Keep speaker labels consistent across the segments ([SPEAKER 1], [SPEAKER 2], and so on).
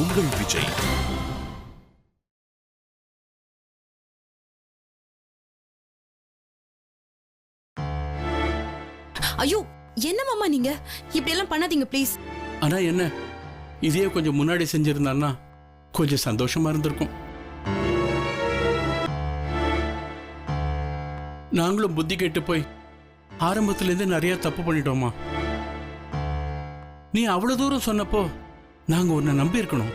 [SPEAKER 1] உங்கள் விஜய்.
[SPEAKER 2] ஐயோ, என்ன மாமா நீங்க இப்படி எல்லாம் பண்ணாதீங்க ப்ளீஸ்.
[SPEAKER 3] ஆனா என்ன, இதையே கொஞ்சம் முன்னாடி செஞ்சிருந்தான்னா கொஞ்சம் சந்தோஷமா இருந்திருக்கும். நாங்களும் புத்தி கெட்டு போய் ஆரம்பத்துல இருந்து நிறைய தப்பு பண்ணிட்டோமா. நீ அவ்வளவு தூரம் சொன்னப்போ நாங்க உன்னை நம்பி இருக்கணும்,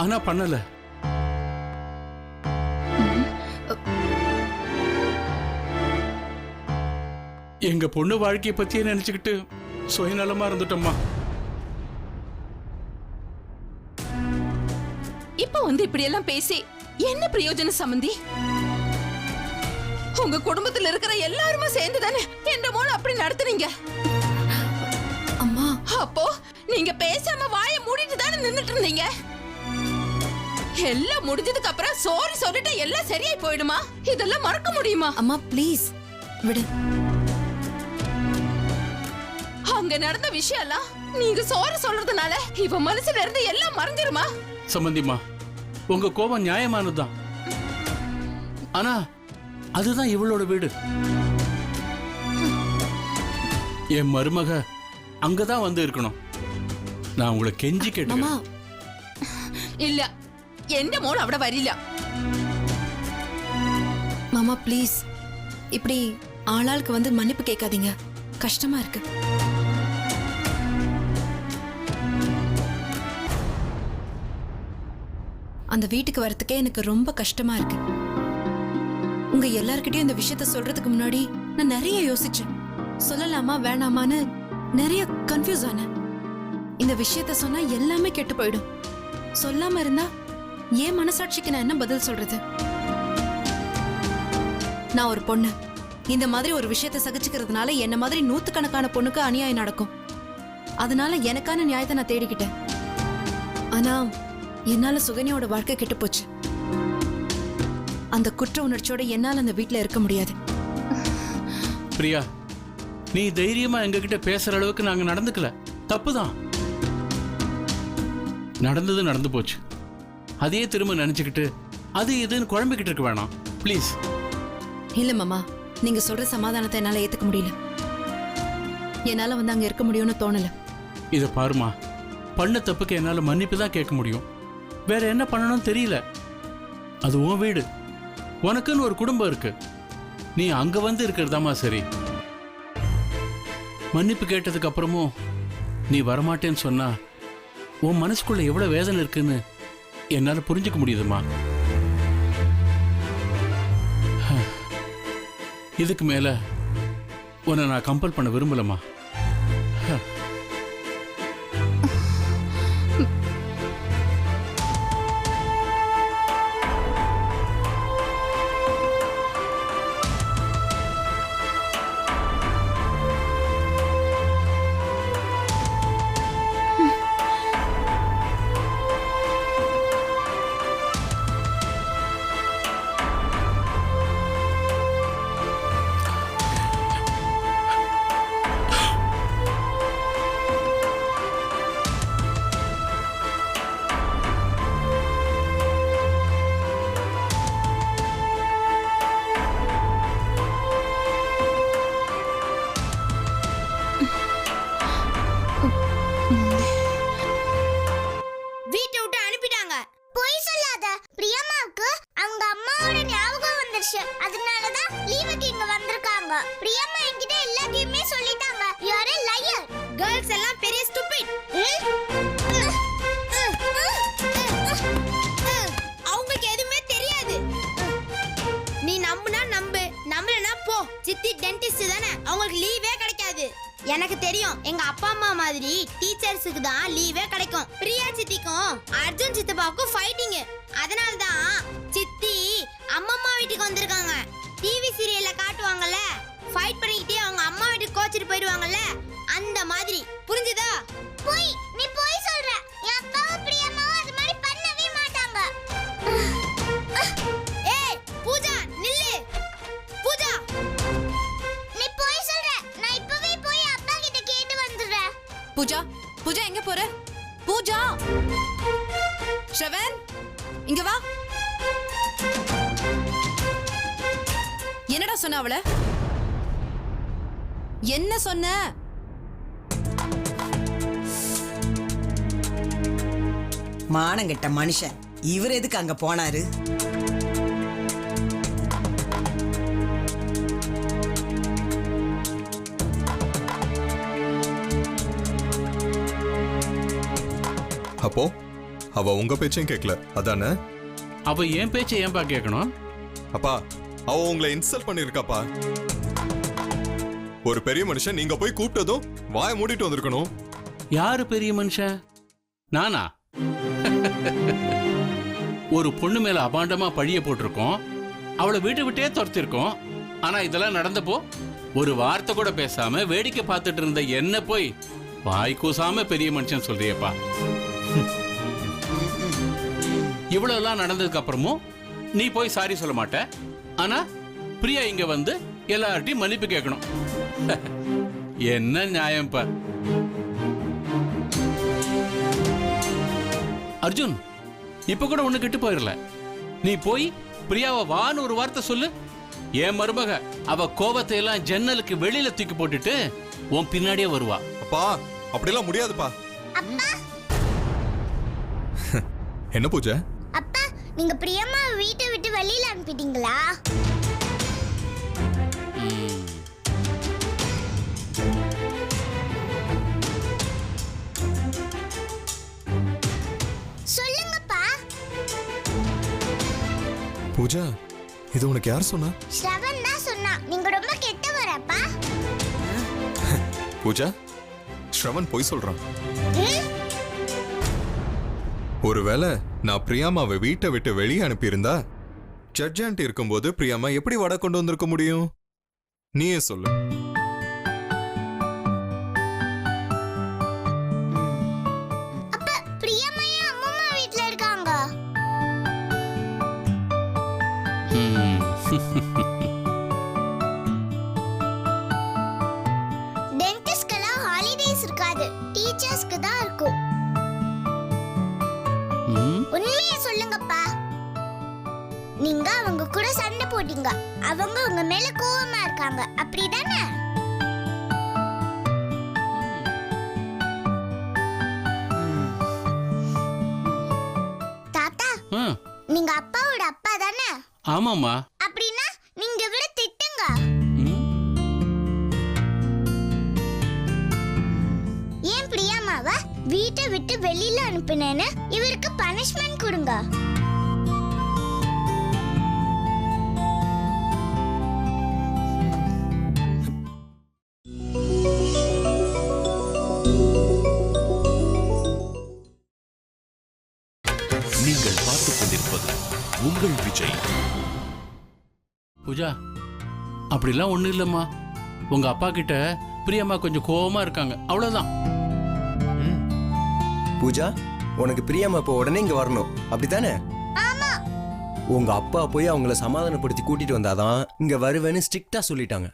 [SPEAKER 3] ஆனா பண்ணல. எங்க பொண்ணு வாழ்க்கையை பத்தியே நினைச்சுக்கிட்டு சுயநலமா இருந்துட்டோம்மா.
[SPEAKER 2] இப்ப இப்படி எல்லாம் பேசி என்ன பிரயோஜன சம்பந்தி? உங்க குடும்பத்துல இருக்கிற எல்லாருமே சேர்ந்து தானே என்ற மோள அப்படி நடத்துறீங்க. அம்மா, அப்போ நீங்க பேசாம வாயை மூடிட்டு தானே நின்னுட்டு இருந்தீங்க. எல்லாம் முடிஞ்சதுக்கு அப்புறம் சாரி சொல்லிட்டு எல்லாம் சரியாய் போயிடுமா? இதெல்லாம் மறக்க முடியுமா? அம்மா ப்ளீஸ் விடு. அங்க நடந்த விஷயம் எல்லாம் நீங்க சாரி சொல்றதுனால இவ மனசுல இருந்து எல்லாம் மறந்துருமா?
[SPEAKER 3] சம்பந்திமா, உங்க கோபம் நியாயமானதுதான். ஆனா அதுதான் இவளோட வீடு. என் மருமக அங்கதான் வந்து இருக்கணும். நான் உங்களை கெஞ்சி கேட்டேன்.
[SPEAKER 2] இல்ல, எந்த மோள் அவட வரில. மாமா ப்ளீஸ், இப்படி ஆளாளுக்கு வந்து மன்னிப்பு கேட்காதீங்க, கஷ்டமா இருக்கு. அந்த வீட்டுக்கு வரதுக்கே எனக்கு ரொம்ப கஷ்டமா இருக்கு. உங்க எல்லார்கிட்டயும் இந்த விஷயத்த சொல்றதுக்கு முன்னாடி நான் நிறைய யோசிச்சேன். சொல்லலாமா வேணாமான்னு நிறைய கன்ஃபியூஸ் ஆனேன். இந்த விஷயத்த சொன்னா எல்லாமே கெட்டு போயிடும். சொல்லாம இருந்தா ஏன் மனசாட்சிக்கு நான் என்ன பதில் சொல்றது? நான் ஒரு பொண்ணு. இந்த மாதிரி ஒரு விஷயத்த சகிச்சுக்கிறதுனால என்ன மாதிரி நூத்துக்கணக்கான பொண்ணுக்கு அநியாயம் நடக்கும். அதனால எனக்கான நியாயத்தை நான் தேடிக்கிட்டேன். ஆனா என்னால சுகன்யாவோட வாழ்க்கை கெட்டு போச்சு. அந்த குற்ற உணர்ச்சியோட என்னால அந்த வீட்டுல இருக்க முடியாது.
[SPEAKER 3] பிரியா, நீ தைரியமா எங்ககிட்ட பேசுற அளவுக்கு நாங்க நடந்துக்கல. தப்புதான், நடந்தது நடந்து போச்சு. அதையே திரும்ப நினைச்சுக்கிட்டு அது இதுன்னு குழம்பிக்கிட்டு இருக்க வேணாம் ப்ளீஸ்.
[SPEAKER 2] இல்ல மாமா, நீங்க சொல்ற சமாதானத்தை என்னால ஏத்துக்க முடியல. என்னால அங்க இருக்க முடியும்னு தோணல.
[SPEAKER 3] இத பாருமா, பண்ண தப்புக்கு என்னால மன்னிப்பு தான் கேட்க முடியும். வேற என்ன பண்ணணும்னு தெரியல. அது உன் வீடு, உனக்குன்னு ஒரு குடும்பம் இருக்கு. நீ அங்க வந்து இருக்கிறதாமா சரி. மன்னிப்பு கேட்டதுக்கு அப்புறமும் நீ வரமாட்டேன்னு சொன்னா உன் மனசுக்குள்ள எவ்வளவு வேதனை இருக்குன்னு என்னால புரிஞ்சுக்க முடியுதுமா. இதுக்கு மேல உன்னை நான் கம்பல் பண்ண விரும்பலமா.
[SPEAKER 4] எனக்கு தெரியும், எங்க அப்பா அம்மா மாதிரி டீச்சர்ஸுக்கு தான் லீவே கிடைக்கும். பிரியா சித்திக்கும் அர்ஜுன் சித்தப்பாவுக்கும் ஃபைட்டிங். அதனால தான் சித்தி அம்மம்மா வீட்டுக்கு வந்திருக்காங்க. டிவி சீரியல்ல காட்டுவாங்கல்ல, ஃபைட் பண்ணிக்கிட்டே அவங்க அம்மா வீட்டுக்கு கோச்சிட்டு போயிடுவாங்கல்ல, அந்த மாதிரி. புரிஞ்சுதா? போய் நீ போய் சொல்ற. என் அப்பாவும் பிரியாமாவும் அது மாதிரி பண்ணவே மாட்டாங்க. ஏய் பூஜா நில்லு. பூஜா நீ போய் சொல்ற. நான் இப்பவே போய் அப்பா கிட்ட கேட்டு வந்துறேன்.
[SPEAKER 2] பூஜா, பூஜா எங்க போற? பூஜா ஷ்ரவன், இங்க வா. என்னடா சொன்ன அவள? என்ன சொன்ன?
[SPEAKER 1] மானங்கெட்ட மனுஷன் இவர் எதுக்கு அங்க போனாரு?
[SPEAKER 5] அப்போ அவ உங்க பேச்சையும் கேட்கல அதானே?
[SPEAKER 3] அவ என் பேச்சை ஏன்பா கேட்கணும்?
[SPEAKER 5] அப்பா அவ உங்களை இன்சல்ட் பண்ணிருக்காப்பா. ஒரு பெரிய மனுஷன் நீங்க போய் கூப்பிட்டதும் வாயை மூடிட்டு வந்திருக்கணும்.
[SPEAKER 3] யாரு பெரிய மனுஷன்? நானா? ஒரு பொண்ணு மேல அபாண்டமா பழிய போட்டிருக்கோம், அவளை வீட்டை விட்டே துரத்திருக்கோம். ஆனா இதெல்லாம் நடந்தப்போ ஒரு வார்த்தை கூட பேசாம வேடிக்கை பார்த்துட்டு இருந்த என்ன போய் வாய் கூசாம பெரிய மனுஷன் சொல்றியப்பா. இவ்வளவு எல்லாம் நடந்ததுக்கு அப்புறமும் நீ போய் சாரி சொல்ல மாட்ட. ஆனா பிரியா இங்க வந்து எல்லார்ட்டையும் மன்னிப்பு கேட்கணும். என்ன நியாயம் பா? அர்ஜுன், இப்ப கூட ஒண்ணு கெட்டு போயிடல. நீ போய் பிரியாவை வான்னு ஒரு வார்த்தை சொல்லு. என் மருமக அவ கோபத்தை எல்லாம் ஜன்னலுக்கு வெளியில தூக்கி போட்டுட்டு உன் பின்னாடியே வருவா.
[SPEAKER 5] அப்பா அப்படிலாம் முடியாதுப்பா. என்ன பூஜை?
[SPEAKER 4] அப்பா, நீங்க பிரியம்மா வீட்டை விட்டு வெளியில அனுப்பிட்டீங்களா? சொல்லுங்கப்பா.
[SPEAKER 5] பூஜா, இது உனக்கு யார் சொன்னா?
[SPEAKER 4] ஸ்ரவன் தான் சொன்னா. நீங்க ரொம்ப கெட்டவரப்பா.
[SPEAKER 5] பூஜா, ஸ்ரவன் போய் சொல்றான். ஒருவேளை நான் பிரியாமாவை வீட்டை விட்டு வெளியே அனுப்பியிருந்தா ஜட்ஜ் ஆண்டி இருக்கும்போது பிரியாமா எப்படி வடை கொண்டு வந்திருக்க முடியும்? நீயே சொல்லு.
[SPEAKER 4] அப்பா, பிரியம்மா ஏன் அம்மம்மா வீட்ல இருக்காங்க? டென்டிஸ்ட்க்கெல்லாம் ஹாலிடேஸ் இருக்காது, டீச்சர்ஸ்க்கு தான் இருக்கும். உண்மையை சொல்லுங்கப்பா. நீங்க அவங்க கூட சண்டை போட்டீங்க, அவங்க உங்க மேல கோவமா இருக்காங்க, அப்படிதானே? தாத்தா, நீங்க அப்பாவோட அப்பா தானே?
[SPEAKER 3] ஆமாமா.
[SPEAKER 4] அப்படின்னா நீங்க இவரை திட்டுங்க. ஏன் பிரியாமாவை வீட்டை விட்டு வெளியில அனுப்புனேன்னு இவருக்கு பனிஷ்மெண்ட் கொடுங்க.
[SPEAKER 6] நீங்கள் பார்த்துக் கொண்டிருப்பது உங்கள் விஜய்.
[SPEAKER 3] பூஜா, அப்படிலாம் ஒண்ணும் இல்லம்மா. உங்க அப்பா கிட்ட பிரியம்மா கொஞ்சம் கோவமா இருக்காங்க, அவ்வளவுதான்.
[SPEAKER 7] பூஜா, உனக்கு பிரியாம இப்போ உடனே இங்க வரணும், அப்படித்தானே?
[SPEAKER 4] ஆமா.
[SPEAKER 7] உங்க அப்பா போய் அவங்கள சமாதானப்படுத்தி கூட்டிட்டு வந்தாதான் இங்க வருவேன்னு ஸ்ட்ரிக்டா சொல்லிட்டாங்க.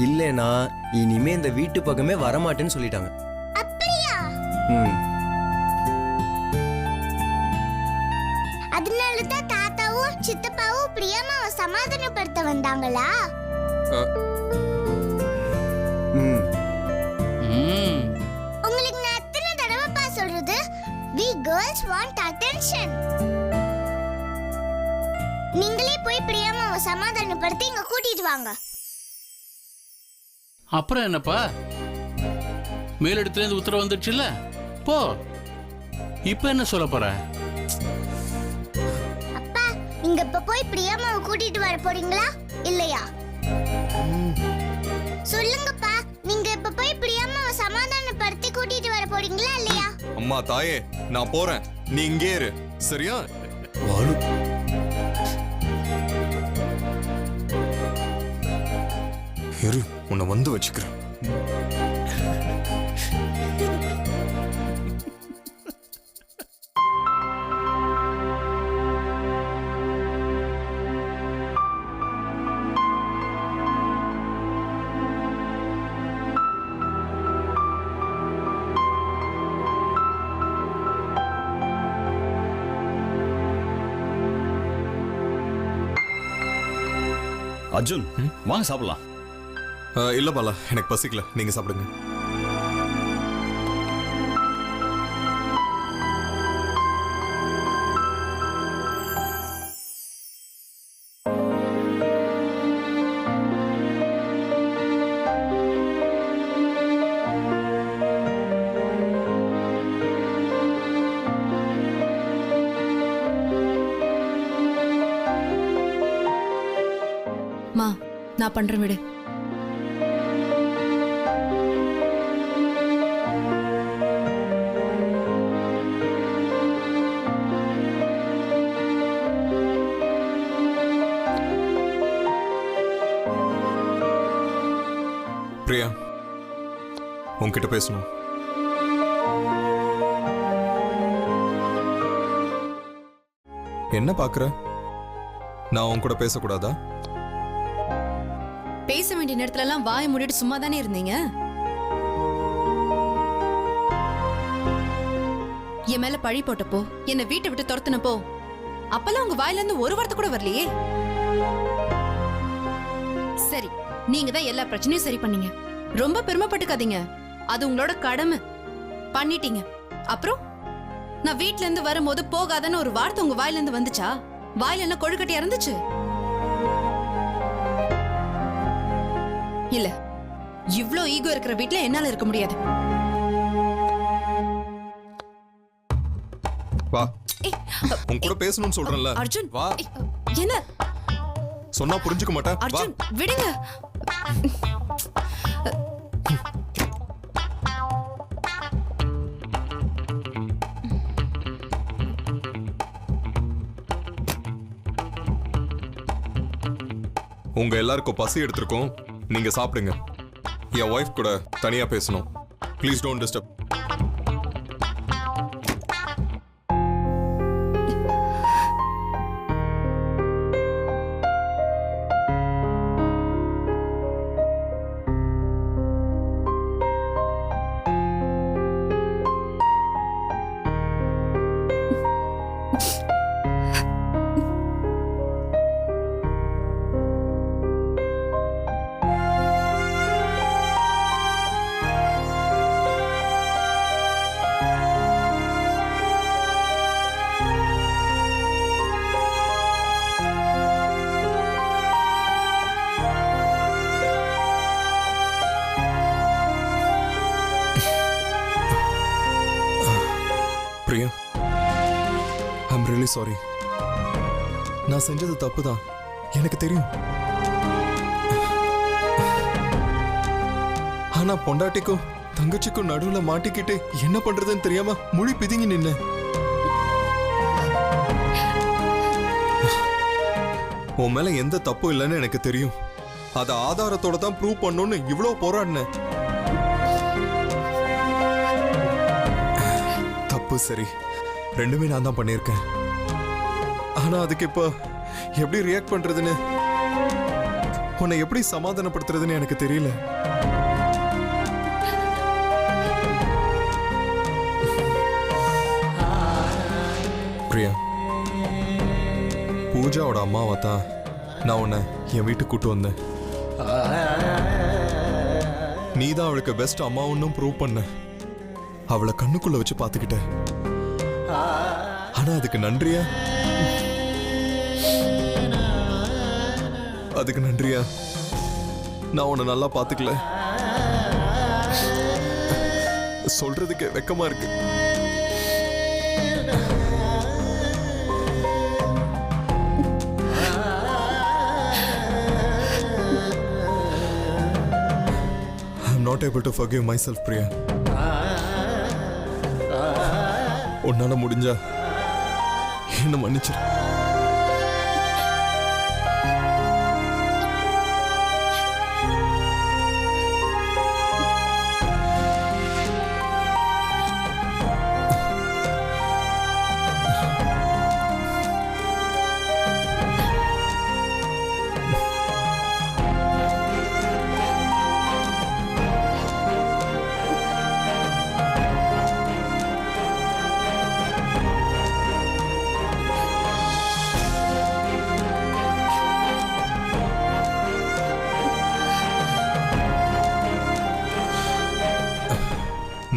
[SPEAKER 7] இல்லனா இனிமே இந்த வீட்டு பக்கமே வரமாட்டேன்னு சொல்லிட்டாங்க.
[SPEAKER 4] அப்படியா? அதனால தான் தாத்தாவும் சித்தப்பாவும் பிரியம்மாவை சமாதானப்படுத்த வந்தாங்களா? உங்களுக்கு நான் எத்தனை தடவைப்பா சொல்றது? We girls want attention. நீங்களே போய் பிரியம்மாவை சமாதானப்படுத்தி இங்க கூட்டிட்டு வாங்க.
[SPEAKER 3] அப்புறம் என்னப்பா, மேலிடத்துல இருந்து உத்தரவு வந்துடுச்சுல்ல, போ. இப்ப என்ன சொல்ல போற?
[SPEAKER 4] அப்பா, நீங்க இப்ப போய் பிரியம்மாவை கூட்டிட்டு வர போறீங்களா இல்லையா? சொல்லுங்கப்பா, நீங்க இப்ப போய் பிரியம்மாவை சமாதானப்படுத்தி கூட்டிட்டு வர போறீங்களா இல்லையா?
[SPEAKER 5] அம்மா தாயே, நான் போறேன், நீ இங்கே இரு, சரியா? இரு, உன்னை வந்து வச்சுக்கிறேன்.
[SPEAKER 8] அர்ஜுன் வாங்க சாப்பிடலாம்.
[SPEAKER 5] இல்ல பாலா, எனக்கு பசிக்கல, நீங்க சாப்பிடுங்க.
[SPEAKER 2] மா நான் பண்றேன் விடு.
[SPEAKER 5] பிரியா, உன்கிட்ட பேசணும். என்ன பாக்குற? நான் உன் கூட பேசக்கூடாதா?
[SPEAKER 2] பேச வேண்டிய நேரத்துல எல்லாம் வாயை மூடிட்டு சும்மா தானே இருந்தீங்க. என் மேல பழி போட்டப்போ, என்ன வீட்டை விட்டு துரத்துனப்போ, அப்பெல்லாம் உங்க வாயில இருந்து ஒரு வார்த்தை கூட வரலையே. சரி, நீங்க தான் எல்லா பிரச்சனையும் சரி பண்ணீங்க. ரொம்ப பெருமைப்பட்டுக்காதீங்க, அது உங்களோட கடமை. பண்ணிட்டீங்க. அப்புறம் நான் வீட்ல இருந்து வரும்போது போகாதன்னு ஒரு வார்த்தை உங்க வாயில இருந்து வந்துச்சா? வாயில என்ன கொழுக்கட்டையா இருந்துச்சு? இல்ல, இவ்ளோ ஈகோ இருக்கிற வீட்ல என்னால இருக்க முடியாது.
[SPEAKER 5] வா, உன் கூட பேசணும்னு சொல்றேன்ல.
[SPEAKER 2] அர்ஜுன்,
[SPEAKER 5] வா.
[SPEAKER 2] என்ன
[SPEAKER 5] சொன்னா புரிஞ்சுக்க மாட்டேன். வா.
[SPEAKER 2] அர்ஜுன், விடுங்க.
[SPEAKER 5] உங்க எல்லாருக்கும் பசி எடுத்திருக்கோம், நீங்க சாப்பிடுங்க. என் ஒய்ஃப் கூட தனியா பேசணும். Please don't disturb. Priya, I'm really sorry. நான் செஞ்சது தப்பு தான், எனக்கு தெரியும். ஆனா பொண்டாட்டிக்கும் தங்கச்சிக்கும் நடுவுல மாட்டிக்கிட்டு என்ன பண்றதுன்னு தெரியாம முழி பிதுங்கி நின்ன. உன் மேல எந்த தப்பும் இல்லைன்னு எனக்கு தெரியும். அத ஆதாரத்தோட தான் ப்ரூவ் பண்ணணும்னு இவ்வளவு போராடினேன். சரி, ரெண்டுமே நான் தான் பண்ணியிருக்கேன். ஆனா அதுக்கு இப்ப எப்படி ரியாக்ட் பண்றதுன்னு, உன்னை எப்படி சமாதானப்படுத்துறதுன்னு எனக்கு தெரியல. பிரியா, பூஜாவோட அம்மாவை தான் நான் உன்னை என் வீட்டுக்கு கூட்டு வந்தேன். நீ தான் அவளுக்கு பெஸ்ட் அம்மாவுன்னு ப்ரூவ் பண்ண. அவளை கண்ணுக்குள்ள வச்சு பாத்துக்கிட்ட. ஆனா அதுக்கு நன்றியா? அதுக்கு நன்றியா நான் உன்னை நல்லா பாத்துக்கல? சொல்றதுக்கு வெக்கமா இருக்கு. I'm not able to forgive myself, Priya. உன்னால முடிஞ்சா என்ன மன்னிச்சிரு.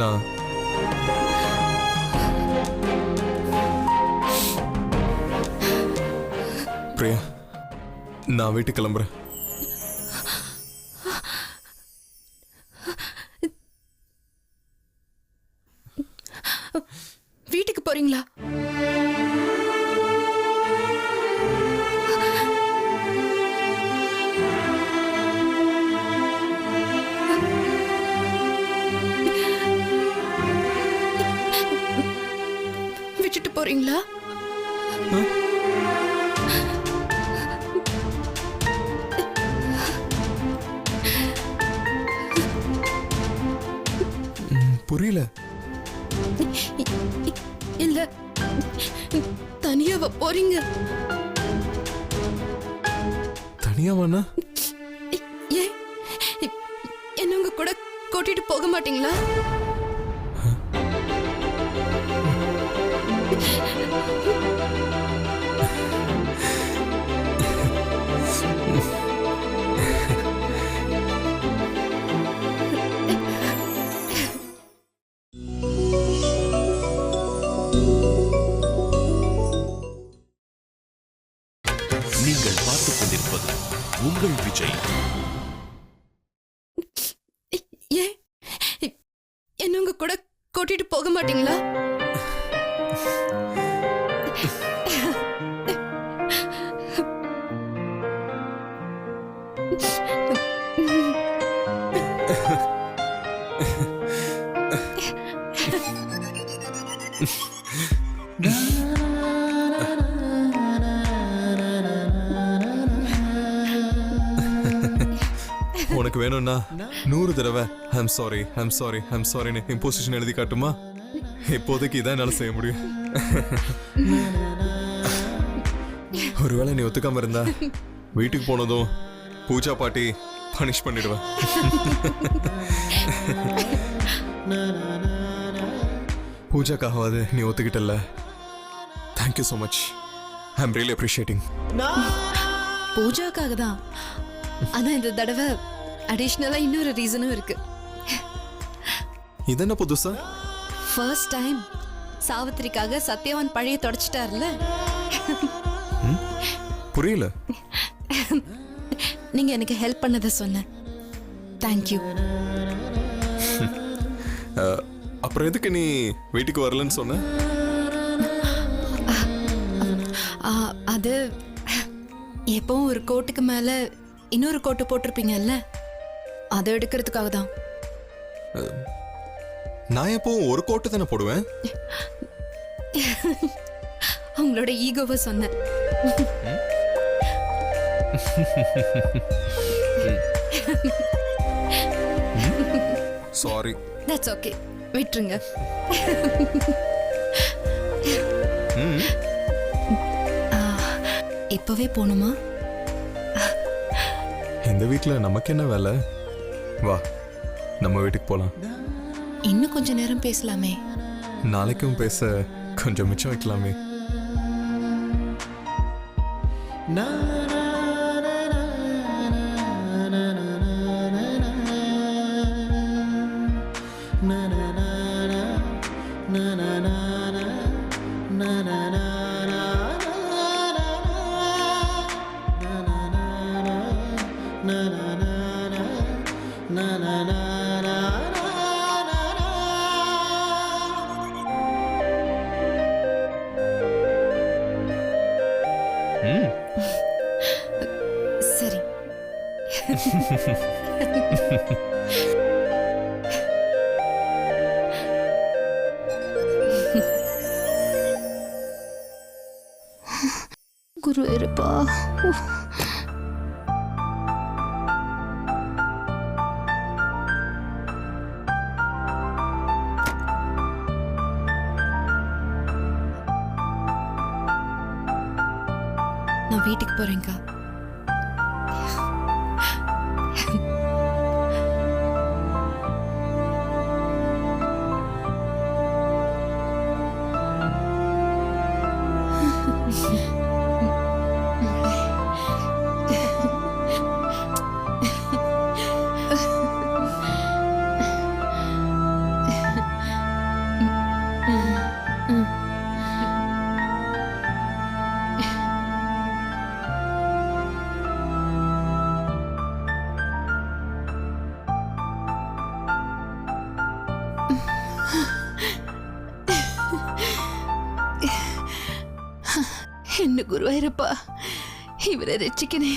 [SPEAKER 5] நான் பிரியா, நான் வீட்டுக்கு கிளம்புறேன்.
[SPEAKER 2] வீட்டுக்கு போறீங்களா? விட்டுட்டு போறீங்களா?
[SPEAKER 5] புரியல.
[SPEAKER 2] இல்ல, தனியாவா போறீங்க?
[SPEAKER 5] தனியாவானா?
[SPEAKER 2] ஏன் என்ன உங்க கூட கூட்டிட்டு போக மாட்டீங்களா?
[SPEAKER 6] நீங்கள் பார்த்துக் கொண்டிருப்பது உங்கள் விஜய்.
[SPEAKER 2] ஏன் என்ன உங்க கூட கூட்டிட்டு போக மாட்டீங்களா?
[SPEAKER 5] உனக்கு வேணும்னா 100 தடவை I'm sorry I'm sorry I'm சாரின்னு இம்போசிஷன் எழுதி காட்டுமா? இப்போதைக்கு இதான் என்னால செய்ய முடியும். ஒருவேளை நீ ஒத்துக்காம இருந்தா வீட்டுக்கு போனதும் பூஜா பாட்டி பனிஷ் பண்ணிடுவேன். பூஜாக்காகவாது நீ ஒத்துக்கிட்டல. Thank you so much. I am really appreciating.
[SPEAKER 2] பூஜாக்காக தான். ஆனா இந்த தடவை அடிஷனலா இன்னொரு ரீசனும் இருக்கு.
[SPEAKER 5] இது என்ன புதுசா?
[SPEAKER 2] ஃபர்ஸ்ட் டைம் சாவித்திரிக்காக சத்யவான் பழைய தொடச்சிட்டார்ல.
[SPEAKER 5] புரியல.
[SPEAKER 2] நீங்க எனக்கு ஹெல்ப் பண்ணத சொன்னேன். தேங்க்யூ.
[SPEAKER 5] அப்புறம் எதுக்கு நீ வீட்டுக்கு வரலன்னு சொன்ன?
[SPEAKER 2] அது எப்பவும் ஒரு கோட்டுக்கு மேல இன்னொரு கோட்டு போட்டிருப்பீங்கல்ல, அதை எடுக்கிறதுக்காக தான்.
[SPEAKER 5] நான் எப்பவும் ஒரு கோட்டு தானே போடுவேன்.
[SPEAKER 2] உங்களோட ஈகோவை சொன்னேன்.
[SPEAKER 5] சாரி.
[SPEAKER 2] தட்ஸ் ஓகே, விட்டுருங்க. இப்பவே போணுமா?
[SPEAKER 5] இந்த வீட்ல நமக்கு என்ன வேலை? வா, நம்ம வீட்டுக்கு போலாம்.
[SPEAKER 2] இன்னும் கொஞ்ச நேரம் பேசலாமே.
[SPEAKER 5] நாளைக்கும் பேச கொஞ்சம் மிச்சம் வைக்கலாமே.
[SPEAKER 2] சரி. குரு இருப்பா. நான் வீட்டுக்கு போறேன்க்கா. என்ன குருவாயிரப்பா இவரை ரட்சிக்கனே.